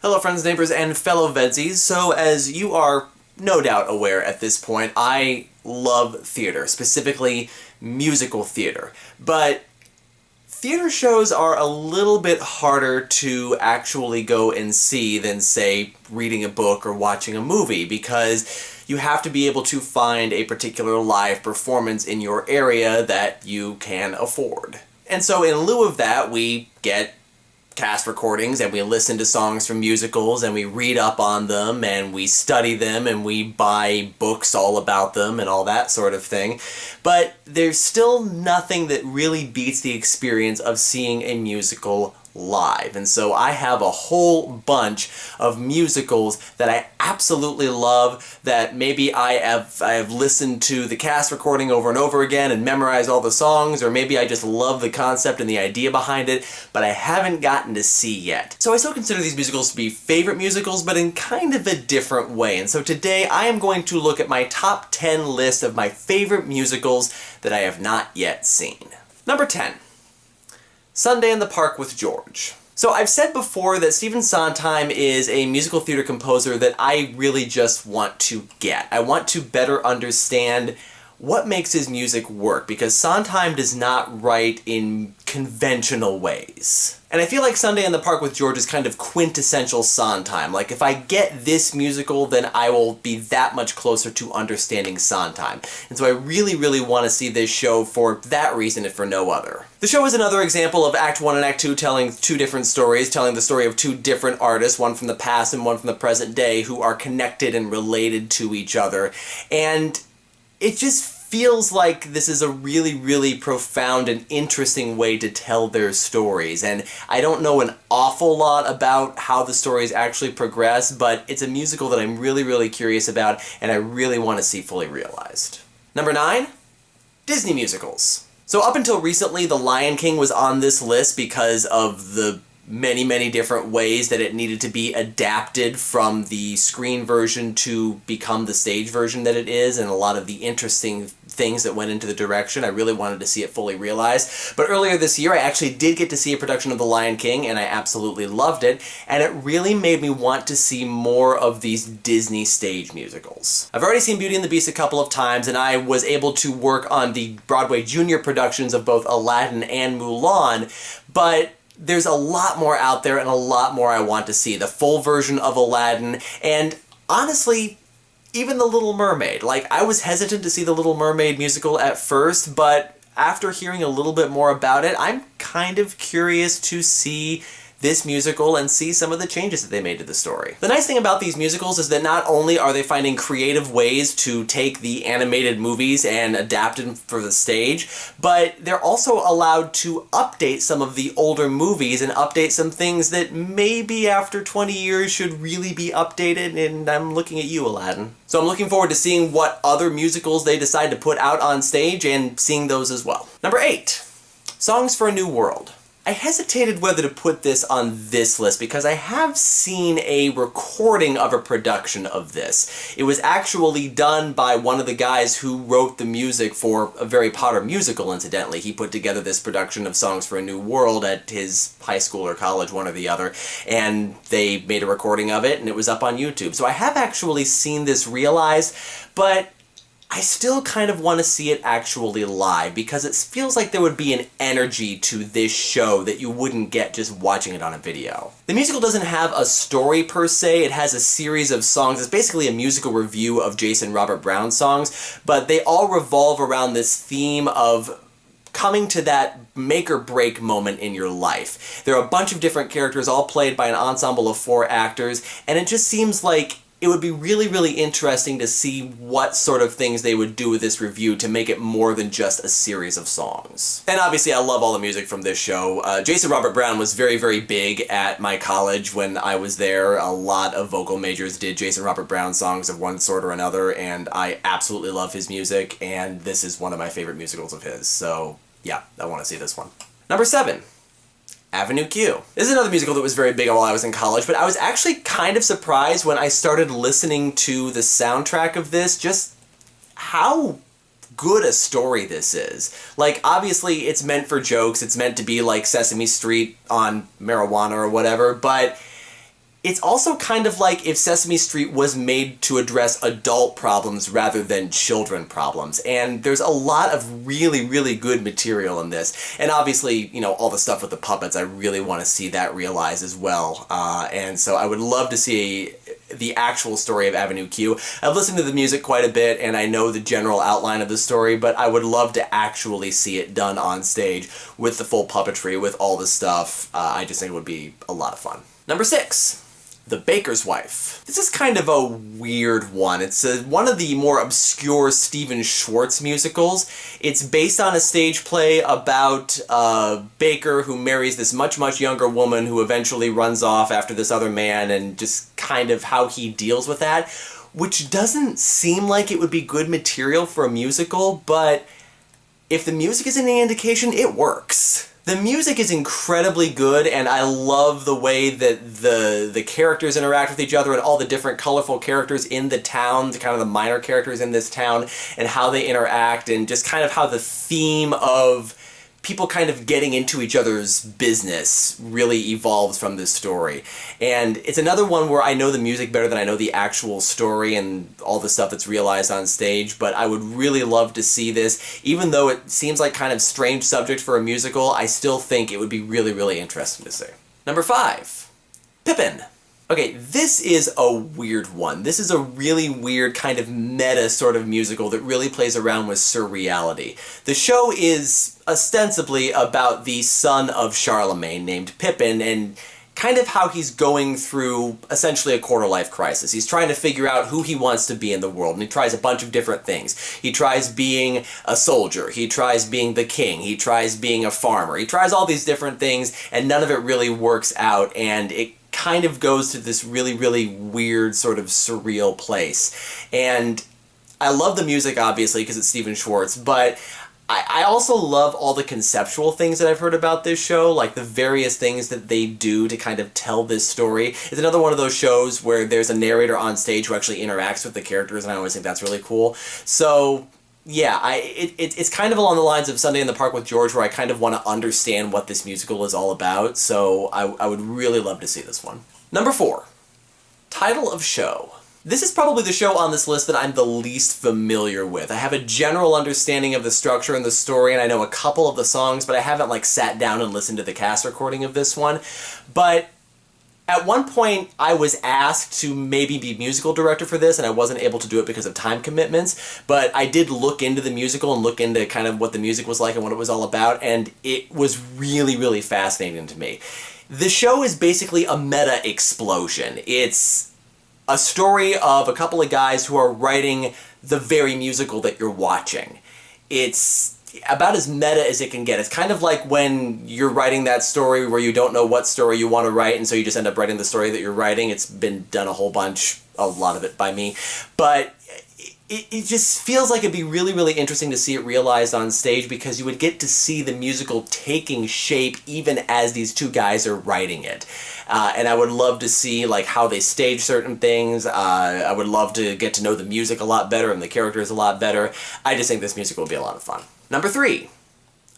Hello friends, neighbors, and fellow VEDSies. So as you are no doubt aware at this point, I love theater, specifically musical theater. But theater shows are a little bit harder to actually go and see than, say, reading a book or watching a movie, because you have to be able to find a particular live performance in your area that you can afford. And so in lieu of that, we get cast recordings and we listen to songs from musicals and we read up on them and we study them and we buy books all about them and all that sort of thing. But there's still nothing that really beats the experience of seeing a musical live. And so I have a whole bunch of musicals that I absolutely love, that maybe I have listened to the cast recording over and over again and memorized all the songs, or maybe I just love the concept and the idea behind it, but I haven't gotten to see yet. So I still consider these musicals to be favorite musicals, but in kind of a different way. And so today I am going to look at my top 10 list of my favorite musicals that I have not yet seen. Number 10. Sunday in the Park with George. So I've said before that Stephen Sondheim is a musical theater composer that I really just want to get. I want to better understand what makes his music work, because Sondheim does not write in conventional ways. And I feel like Sunday in the Park with George is kind of quintessential Sondheim. Like, if I get this musical, then I will be that much closer to understanding Sondheim. And so I really, really want to see this show for that reason, if for no other. The show is another example of Act 1 and Act 2 telling two different stories, telling the story of two different artists, one from the past and one from the present day, who are connected and related to each other. And it just feels like this is a really, really profound and interesting way to tell their stories. And I don't know an awful lot about how the stories actually progress, but it's a musical that I'm really, really curious about and I really want to see fully realized. Number 9, Disney musicals. So up until recently, The Lion King was on this list because of the many, many different ways that it needed to be adapted from the screen version to become the stage version that it is, and a lot of the interesting things that went into the direction. I really wanted to see it fully realized. But earlier this year, I actually did get to see a production of The Lion King, and I absolutely loved it, and it really made me want to see more of these Disney stage musicals. I've already seen Beauty and the Beast a couple of times, and I was able to work on the Broadway junior productions of both Aladdin and Mulan, but there's a lot more out there and a lot more I want to see. The full version of Aladdin, and honestly, even The Little Mermaid. Like, I was hesitant to see The Little Mermaid musical at first, but after hearing a little bit more about it, I'm kind of curious to see this musical and see some of the changes that they made to the story. The nice thing about these musicals is that not only are they finding creative ways to take the animated movies and adapt them for the stage, but they're also allowed to update some of the older movies and update some things that maybe after 20 years should really be updated, and I'm looking at you, Aladdin. So I'm looking forward to seeing what other musicals they decide to put out on stage and seeing those as well. Number 8, Songs for a New World. I hesitated whether to put this on this list because I have seen a recording of a production of this. It was actually done by one of the guys who wrote the music for a Harry Potter musical, incidentally. He put together this production of Songs for a New World at his high school or college, one or the other, and they made a recording of it and it was up on YouTube. So I have actually seen this realized, but I still kind of want to see it actually live, because it feels like there would be an energy to this show that you wouldn't get just watching it on a video. The musical doesn't have a story per se, it has a series of songs. It's basically a musical review of Jason Robert Brown songs, but they all revolve around this theme of coming to that make or break moment in your life. There are a bunch of different characters, all played by an ensemble of 4 actors, and it just seems like it would be really, really interesting to see what sort of things they would do with this review to make it more than just a series of songs. And obviously I love all the music from this show. Jason Robert Brown was very, very big at my college when I was there. A lot of vocal majors did Jason Robert Brown songs of one sort or another, and I absolutely love his music, and this is one of my favorite musicals of his. So yeah, I want to see this one. Number 7. Avenue Q. This is another musical that was very big while I was in college, but I was actually kind of surprised when I started listening to the soundtrack of this, just how good a story this is. Like, obviously it's meant for jokes, it's meant to be like Sesame Street on marijuana or whatever, but it's also kind of like if Sesame Street was made to address adult problems rather than children problems. And there's a lot of really, really good material in this. And obviously, you know, all the stuff with the puppets, I really want to see that realized as well. And so I would love to see the actual story of Avenue Q. I've listened to the music quite a bit, and I know the general outline of the story, but I would love to actually see it done on stage with the full puppetry, with all the stuff. I just think it would be a lot of fun. Number 6. The Baker's Wife. This is kind of a weird one. It's one of the more obscure Stephen Schwartz musicals. It's based on a stage play about a baker who marries this much, much younger woman who eventually runs off after this other man, and just kind of how he deals with that, which doesn't seem like it would be good material for a musical, but if the music is any indication, it works. The music is incredibly good, and I love the way that the characters interact with each other and all the different colorful characters in the town, kind of the minor characters in this town, and how they interact, and just kind of how the theme of people kind of getting into each other's business really evolves from this story. And it's another one where I know the music better than I know the actual story and all the stuff that's realized on stage, but I would really love to see this. Even though it seems like kind of strange subject for a musical, I still think it would be really, really interesting to see. Number 5. Pippin. Okay, this is a weird one. This is a really weird kind of meta sort of musical that really plays around with surreality. The show is ostensibly about the son of Charlemagne named Pippin, and kind of how he's going through essentially a quarter-life crisis. He's trying to figure out who he wants to be in the world, and he tries a bunch of different things. He tries being a soldier, he tries being the king, he tries being a farmer, he tries all these different things, and none of it really works out, and it kind of goes to this really, really weird sort of surreal place. And I love the music, obviously, because it's Stephen Schwartz, but I also love all the conceptual things that I've heard about this show, like the various things that they do to kind of tell this story. It's another one of those shows where there's a narrator on stage who actually interacts with the characters, and I always think that's really cool. So yeah, it's kind of along the lines of Sunday in the Park with George, where I kind of want to understand what this musical is all about, so I would really love to see this one. Number 4. Title of show. This is probably the show on this list that I'm the least familiar with. I have a general understanding of the structure and the story, and I know a couple of the songs, but I haven't like sat down and listened to the cast recording of this one. But at one point, I was asked to maybe be musical director for this, and I wasn't able to do it because of time commitments, but I did look into the musical and look into kind of what the music was like and what it was all about, and it was really, really fascinating to me. The show is basically a meta explosion. It's a story of a couple of guys who are writing the very musical that you're watching. It's about as meta as it can get. It's kind of like when you're writing that story where you don't know what story you want to write, and so you just end up writing the story that you're writing. It's been done a whole bunch, a lot of it by me. But it just feels like it'd be really, really interesting to see it realized on stage, because you would get to see the musical taking shape even as these two guys are writing it. And I would love to see like how they stage certain things. I would love to get to know the music a lot better and the characters a lot better. I just think this musical will be a lot of fun. Number 3.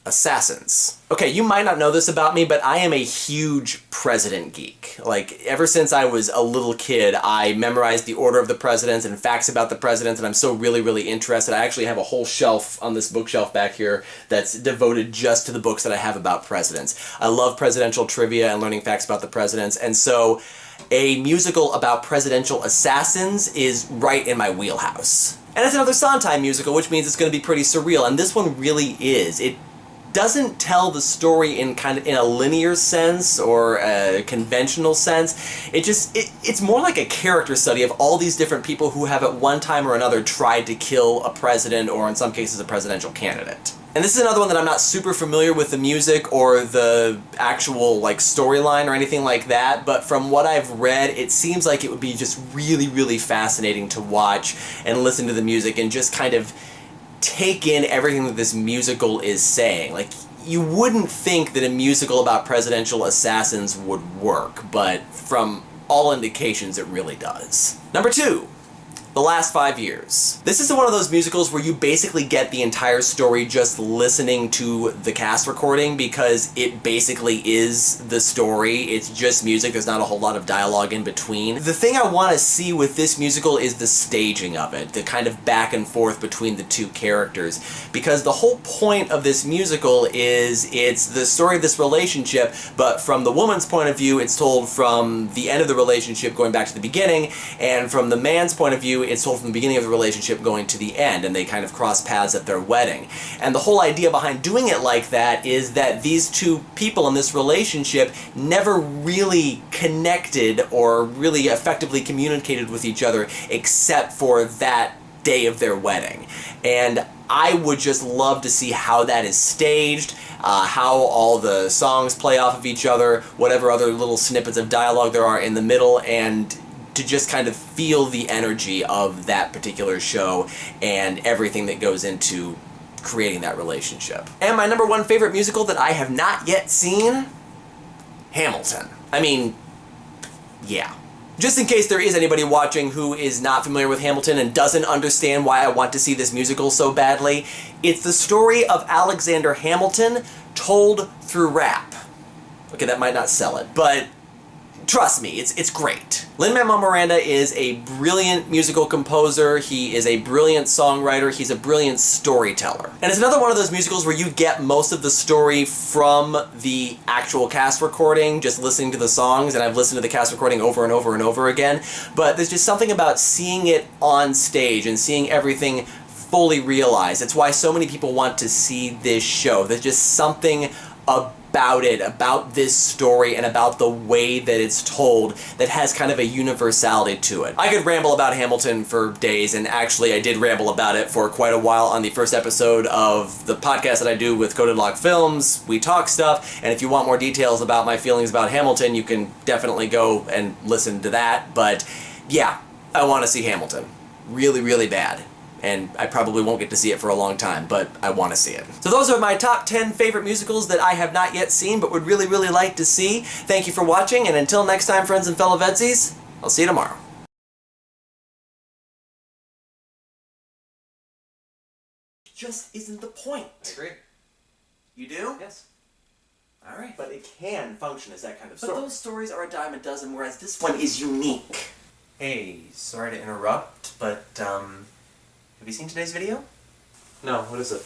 Assassins. Okay, you might not know this about me, but I am a huge president geek. Like, ever since I was a little kid, I memorized the order of the presidents and facts about the presidents, and I'm so really, really interested. I actually have a whole shelf on this bookshelf back here that's devoted just to the books that I have about presidents. I love presidential trivia and learning facts about the presidents, and so a musical about presidential assassins is right in my wheelhouse. And it's another Sondheim musical, which means it's going to be pretty surreal, and this one really is. It doesn't tell the story in kind of in a linear sense or a conventional sense. It's more like a character study of all these different people who have at one time or another tried to kill a president, or in some cases a presidential candidate. And this is another one that I'm not super familiar with the music or the actual like storyline or anything like that, but from what I've read, it seems like it would be just really, really fascinating to watch and listen to the music and just kind of take in everything that this musical is saying. Like, you wouldn't think that a musical about presidential assassins would work, but from all indications it really does. Number 2. the last 5 years. This is one of those musicals where you basically get the entire story just listening to the cast recording, because it basically is the story. It's just music. There's not a whole lot of dialogue in between. The thing I want to see with this musical is the staging of it, the kind of back and forth between the two characters, because the whole point of this musical is it's the story of this relationship, but from the woman's point of view, it's told from the end of the relationship going back to the beginning, and from the man's point of view, it's told from the beginning of the relationship going to the end, and they kind of cross paths at their wedding. And the whole idea behind doing it like that is that these two people in this relationship never really connected or really effectively communicated with each other except for that day of their wedding. And I would just love to see how that is staged, how all the songs play off of each other, whatever other little snippets of dialogue there are in the middle, and to just kind of feel the energy of that particular show and everything that goes into creating that relationship. And my number one favorite musical that I have not yet seen? Hamilton. I mean, yeah. Just in case there is anybody watching who is not familiar with Hamilton and doesn't understand why I want to see this musical so badly, it's the story of Alexander Hamilton told through rap. Okay, that might not sell it, but trust me, it's great. Lin-Manuel Miranda is a brilliant musical composer, he is a brilliant songwriter, he's a brilliant storyteller. And it's another one of those musicals where you get most of the story from the actual cast recording, just listening to the songs, and I've listened to the cast recording over and over and over again, but there's just something about seeing it on stage and seeing everything fully realized. It's why so many people want to see this show. There's just something about it, about this story, and about the way that it's told that has kind of a universality to it. I could ramble about Hamilton for days, and actually I did ramble about it for quite a while on the first episode of the podcast that I do with Coded Lock Films. We talk stuff, and if you want more details about my feelings about Hamilton, you can definitely go and listen to that. But yeah, I want to see Hamilton. Really, really bad. And I probably won't get to see it for a long time, but I want to see it. So those are my top 10 favorite musicals that I have not yet seen, but would really, really like to see. Thank you for watching, and until next time, friends and fellow VEDSies, I'll see you tomorrow. It just isn't the point. I agree. You do? Yes. Alright. But it can function as that kind of story. But those stories are a dime a dozen, whereas this one is unique. Hey, sorry to interrupt, but, have you seen today's video? No, what is it?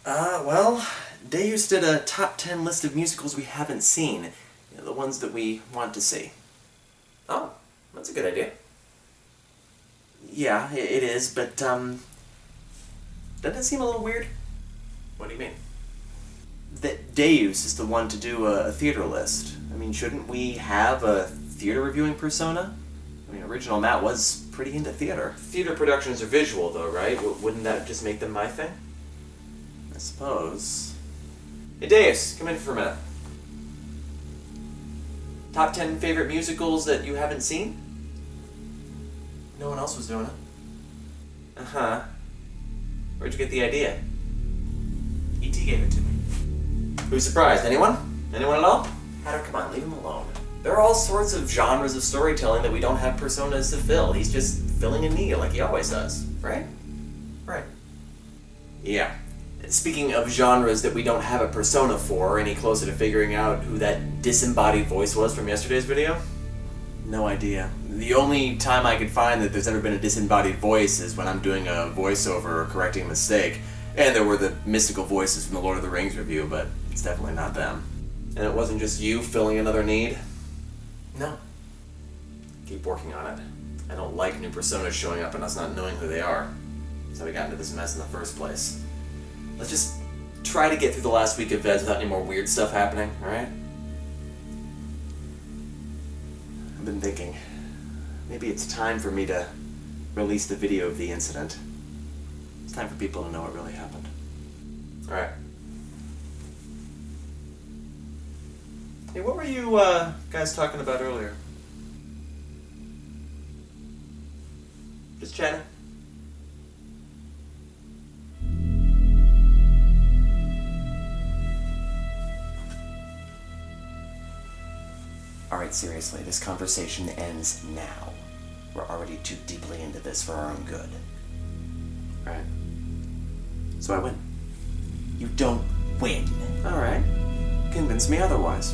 Well, Deus did a top 10 list of musicals we haven't seen. You know, the ones that we want to see. Oh, that's a good idea. Yeah, it is, but, doesn't it seem a little weird? What do you mean? That Deus is the one to do a theater list. I mean, shouldn't we have a theater reviewing persona? I mean, original Matt was pretty into theater. Theater productions are visual, though, right? Wouldn't that just make them my thing? I suppose. Hey, Deus, come in for a minute. Top 10 favorite musicals that you haven't seen? No one else was doing it. Uh-huh. Where'd you get the idea? E.T. gave it to me. Who's surprised? Anyone? Anyone at all? Hatter, come on, leave him alone. There are all sorts of genres of storytelling that we don't have personas to fill. He's just filling a need like he always does, right? Right. Yeah. Speaking of genres that we don't have a persona for, any closer to figuring out who that disembodied voice was from yesterday's video? No idea. The only time I could find that there's ever been a disembodied voice is when I'm doing a voiceover or correcting a mistake. And there were the mystical voices from the Lord of the Rings review, but it's definitely not them. And it wasn't just you filling another need? No. Keep working on it. I don't like new personas showing up and us not knowing who they are. That's how we got into this mess in the first place. Let's just try to get through the last week of VEDS without any more weird stuff happening, alright? I've been thinking, maybe it's time for me to release the video of the incident. It's time for people to know what really happened. Alright. Hey, what were you guys talking about earlier? Just chatting. Alright, seriously, this conversation ends now. We're already too deeply into this for our own good. Right. So I win. You don't win. Alright. Convince me otherwise.